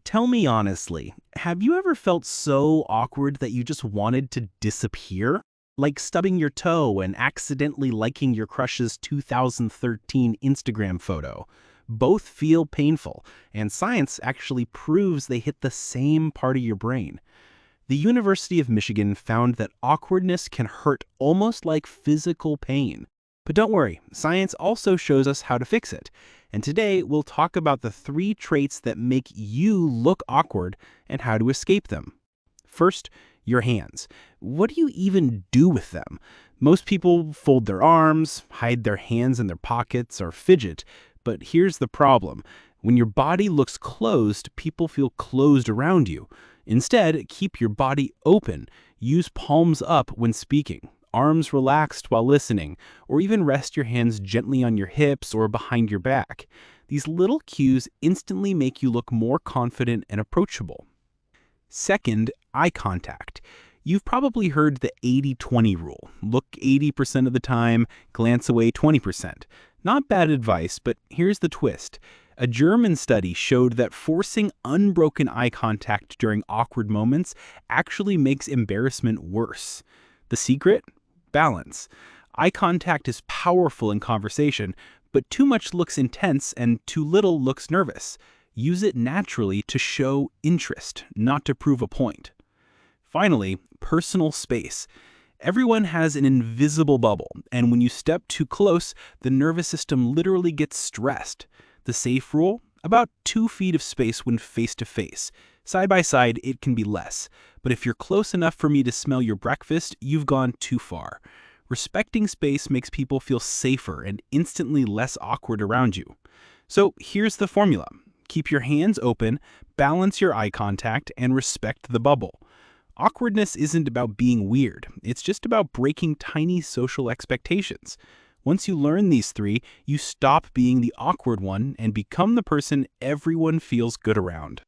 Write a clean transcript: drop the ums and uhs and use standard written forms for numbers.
Tell me honestly, have you ever felt so awkward that you just wanted to disappear? Like stubbing your toe and accidentally liking your crush's 2013 Instagram photo. Both feel painful, and science actually proves they hit the same part of your brain. The University of Michigan found that awkwardness can hurt almost like physical pain. But don't worry, science also shows us how to fix it. And today we'll talk about the 3 traits that make you look awkward and how to escape them. First, your hands. What do you even do with them? Most people fold their arms, hide their hands in their pockets, or fidget. But here's the problem. When your body looks closed, people feel closed around you. Instead, keep your body open. Use palms up when speaking, arms relaxed while listening, or even rest your hands gently on your hips or behind your back. These little cues instantly make you look more confident and approachable. Second, eye contact. You've probably heard the 80-20 rule. Look 80% of the time, glance away 20%. Not bad advice, but here's the twist. A German study showed that forcing unbroken eye contact during awkward moments actually makes embarrassment worse. The secret? Balance. Eye contact is powerful in conversation, but too much looks intense and too little looks nervous. Use it naturally to show interest, not to prove a point. Finally, personal space. Everyone has an invisible bubble, and when you step too close, the nervous system literally gets stressed. The safe rule? About 2 feet of space when face to face. Side by side, it can be less. But if you're close enough for me to smell your breakfast, you've gone too far. Respecting space makes people feel safer and instantly less awkward around you. So here's the formula. Keep your hands open, balance your eye contact, and respect the bubble. Awkwardness isn't about being weird. It's just about breaking tiny social expectations. Once you learn these 3, you stop being the awkward one and become the person everyone feels good around.